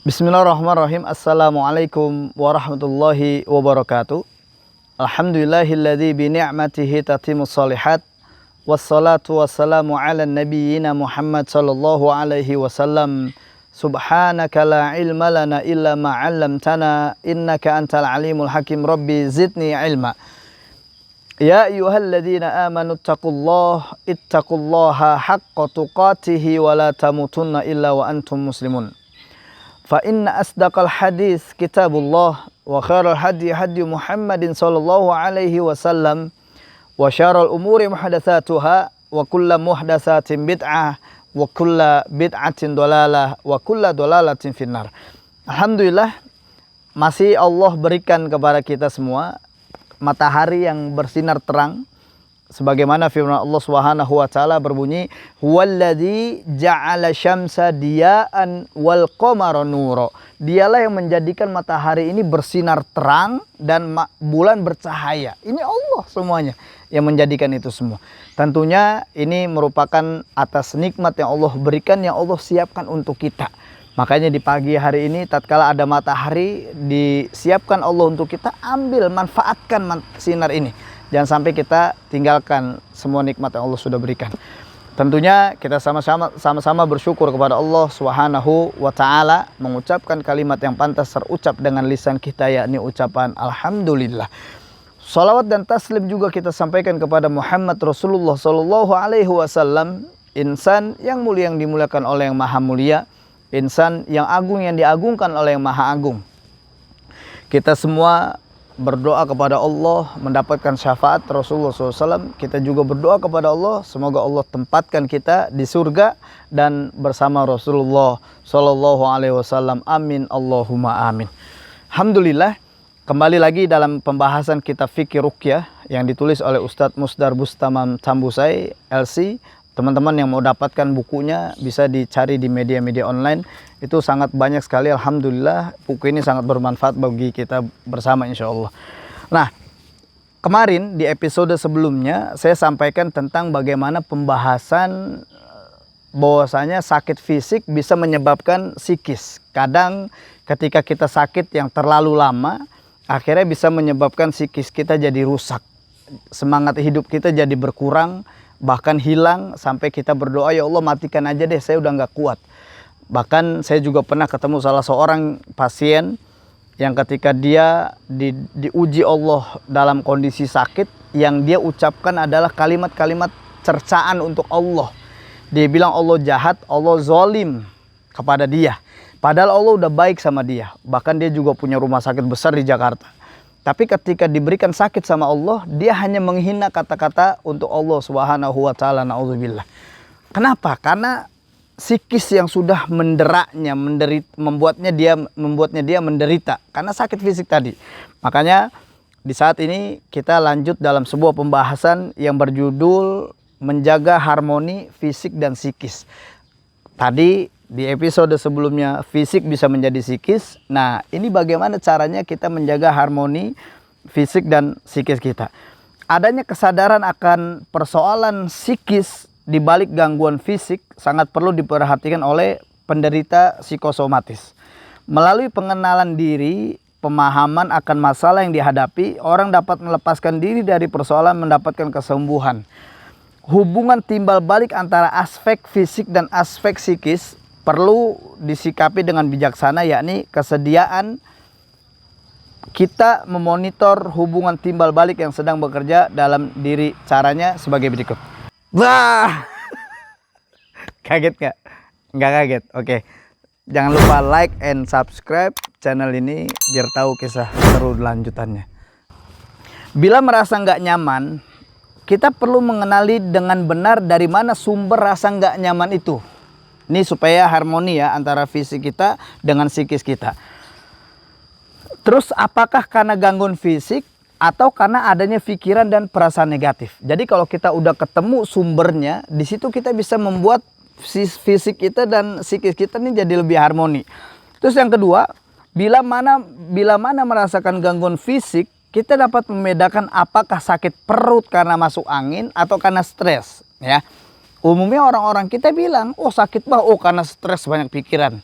Bismillahirrahmanirrahim. Assalamualaikum warahmatullahi wabarakatuh. Alhamdulillahilladzi bi ni'matihi tatimmus shalihat. Wassalatu wassalamu ala nabiyyina Muhammad sallallahu alaihi wasallam. Subhanaka la ilma lana illa ma 'allamtana innaka antal alimul hakim. Rabbi zidni ilma. Ya ayyuhalladzina amanu ittaqullaha haqqa tuqatih wa la tamutunna illa wa antum muslimun. Fa inna asdaqal hadis kitabullah wa khairal hadi hadi Muhammadin sallallahu alaihi wasallam wa syarrul umuri muhdatsatuha wa kullu muhdatsatin bid'ah wa kullu bid'atin dhalalah wa kullu dhalalatin finnar. Alhamdulillah, masih Allah berikan kepada kita semua matahari yang bersinar terang, sebagaimana firman Allah Subhanahu wa taala berbunyi, "Huwallazi ja'ala syamsa diya'an wal qamara nura." Dialah yang menjadikan matahari ini bersinar terang dan bulan bercahaya. Ini Allah semuanya yang menjadikan itu semua. Tentunya ini merupakan atas nikmat yang Allah berikan, yang Allah siapkan untuk kita. Makanya di pagi hari ini tatkala ada matahari disiapkan Allah untuk kita, ambil, manfaatkan sinar ini. Jangan sampai kita tinggalkan semua nikmat yang Allah sudah berikan. Tentunya kita sama-sama bersyukur kepada Allah Subhanahu wa taala, mengucapkan kalimat yang pantas terucap dengan lisan kita, yakni ucapan alhamdulillah. Salawat dan taslim juga kita sampaikan kepada Muhammad Rasulullah sallallahu alaihi wasallam, insan yang mulia yang dimuliakan oleh yang maha mulia, insan yang agung yang diagungkan oleh yang maha agung. Kita semua berdoa kepada Allah mendapatkan syafaat Rasulullah SAW. Kita juga berdoa kepada Allah, semoga Allah tempatkan kita di surga dan bersama Rasulullah SAW. Amin Allahumma amin. Alhamdulillah, kembali lagi dalam pembahasan kitab fikih ruqyah yang ditulis oleh Ustadz Musdar Bustamam Tambusai LC. Teman-teman yang mau dapatkan bukunya bisa dicari di media-media online. Itu sangat banyak sekali. Alhamdulillah, buku ini sangat bermanfaat bagi kita bersama insya Allah. Nah, kemarin di episode sebelumnya saya sampaikan tentang bagaimana pembahasan bahwasanya sakit fisik bisa menyebabkan psikis. Kadang ketika kita sakit yang terlalu lama, akhirnya bisa menyebabkan psikis kita jadi rusak. Semangat hidup kita jadi berkurang, bahkan hilang, sampai kita berdoa, ya Allah matikan aja deh, saya udah nggak kuat. Bahkan saya juga pernah ketemu salah seorang pasien yang ketika dia diuji Allah dalam kondisi sakit, yang dia ucapkan adalah kalimat-kalimat cercaan untuk Allah. Dia bilang Allah jahat, Allah zalim kepada dia, padahal Allah udah baik sama dia. Bahkan dia juga punya rumah sakit besar di Jakarta. Tapi ketika diberikan sakit sama Allah, dia hanya menghina kata-kata untuk Allah Subhanahu wa taala, naudzubillah. Kenapa? Karena psikis yang sudah menderaknya, membuatnya dia menderita karena sakit fisik tadi. Makanya di saat ini kita lanjut dalam sebuah pembahasan yang berjudul menjaga harmoni fisik dan psikis. Tadi di episode sebelumnya fisik bisa menjadi psikis. Nah, ini bagaimana caranya kita menjaga harmoni fisik dan psikis kita. Adanya kesadaran akan persoalan psikis di balik gangguan fisik sangat perlu diperhatikan oleh penderita psikosomatis. Melalui pengenalan diri, pemahaman akan masalah yang dihadapi, orang dapat melepaskan diri dari persoalan, mendapatkan kesembuhan. Hubungan timbal balik antara aspek fisik dan aspek psikis perlu disikapi dengan bijaksana, yakni kesediaan kita memonitor hubungan timbal balik yang sedang bekerja dalam diri. Caranya sebagai berikut. Wah, kaget nggak? Nggak kaget. Oke, jangan lupa like and subscribe channel ini biar tahu kisah seru lanjutannya. Bila merasa nggak nyaman, kita perlu mengenali dengan benar dari mana sumber rasa nggak nyaman itu. Ini supaya harmoni ya antara fisik kita dengan psikis kita. Terus apakah karena gangguan fisik atau karena adanya pikiran dan perasaan negatif? Jadi kalau kita udah ketemu sumbernya, di situ kita bisa membuat fisik kita dan psikis kita ini jadi lebih harmoni. Terus yang kedua, bila mana merasakan gangguan fisik, kita dapat membedakan apakah sakit perut karena masuk angin atau karena stres, ya. Umumnya orang-orang kita bilang, oh sakit bah, oh karena stres banyak pikiran.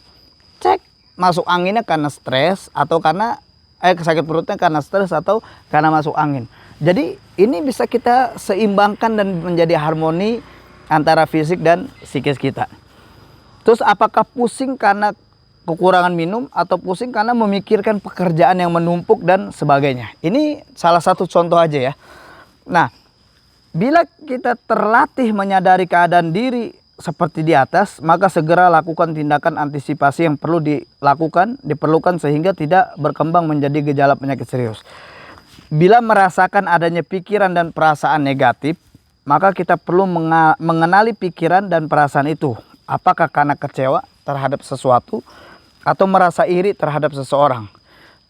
Cek, masuk anginnya karena stres atau karena sakit perutnya karena stres atau karena masuk angin. Jadi ini bisa kita seimbangkan dan menjadi harmoni antara fisik dan psikis kita. Terus apakah pusing karena kekurangan minum atau pusing karena memikirkan pekerjaan yang menumpuk dan sebagainya. Ini salah satu contoh aja ya. Nah, bila kita terlatih menyadari keadaan diri seperti di atas, maka segera lakukan tindakan antisipasi yang perlu diperlukan sehingga tidak berkembang menjadi gejala penyakit serius. Bila merasakan adanya pikiran dan perasaan negatif, maka kita perlu mengenali pikiran dan perasaan itu. Apakah karena kecewa terhadap sesuatu atau merasa iri terhadap seseorang,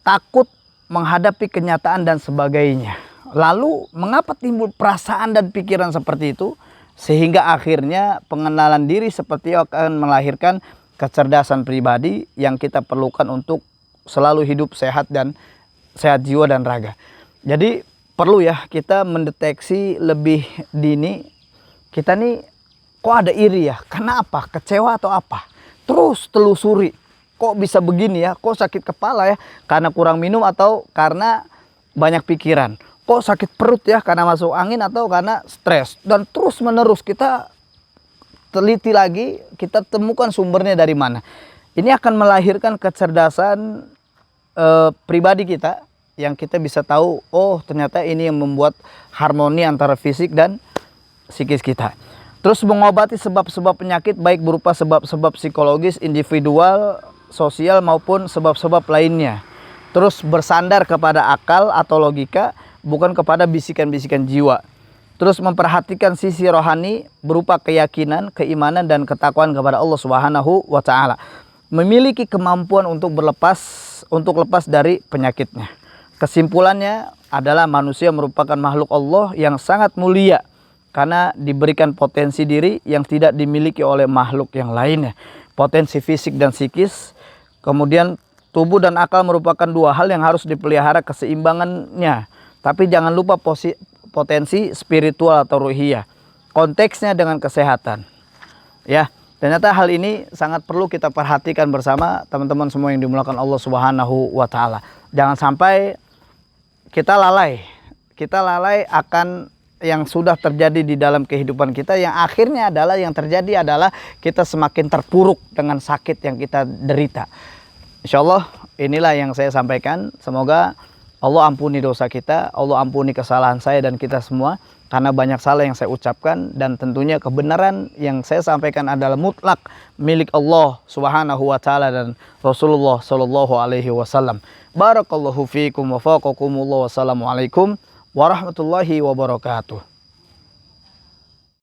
takut menghadapi kenyataan dan sebagainya. Lalu mengapa timbul perasaan dan pikiran seperti itu? Sehingga akhirnya pengenalan diri seperti itu akan melahirkan kecerdasan pribadi yang kita perlukan untuk selalu hidup sehat dan sehat jiwa dan raga. Jadi perlu ya kita mendeteksi lebih dini, kita nih kok ada iri ya, karena apa? Kecewa atau apa? Terus telusuri. Kok bisa begini ya? Kok sakit kepala ya? Karena kurang minum atau karena banyak pikiran? Kok sakit perut ya? Karena masuk angin atau karena stres? Dan terus menerus kita teliti lagi, kita temukan sumbernya dari mana. Ini akan melahirkan kecerdasan pribadi kita yang kita bisa tahu, oh ternyata ini yang membuat harmoni antara fisik dan psikis kita. Terus mengobati sebab-sebab penyakit baik berupa sebab-sebab psikologis, individual, sosial maupun sebab-sebab lainnya. Terus bersandar kepada akal atau logika, bukan kepada bisikan-bisikan jiwa. Terus memperhatikan sisi rohani berupa keyakinan, keimanan dan ketakwaan kepada Allah Subhanahu wa taala. Memiliki kemampuan untuk lepas dari penyakitnya. Kesimpulannya adalah manusia merupakan makhluk Allah yang sangat mulia karena diberikan potensi diri yang tidak dimiliki oleh makhluk yang lainnya. Potensi fisik dan psikis. Kemudian tubuh dan akal merupakan dua hal yang harus dipelihara keseimbangannya. Tapi jangan lupa potensi spiritual atau ruhiyah. Konteksnya dengan kesehatan. Ya, ternyata hal ini sangat perlu kita perhatikan bersama teman-teman semua yang dimuliakan Allah Subhanahu wa taala. Jangan sampai kita lalai. Kita lalai akan yang sudah terjadi di dalam kehidupan kita, yang akhirnya adalah yang terjadi adalah kita semakin terpuruk dengan sakit yang kita derita. Insya Allah inilah yang saya sampaikan. Semoga Allah ampuni dosa kita, Allah ampuni kesalahan saya dan kita semua, karena banyak salah yang saya ucapkan, dan tentunya kebenaran yang saya sampaikan adalah mutlak milik Allah Subhanahu wa taala dan Rasulullah sallallahu alaihi wasallam. Barakallahu fiikum wa faqakumullah. Wassalamualaikum warahmatullahi wabarakatuh.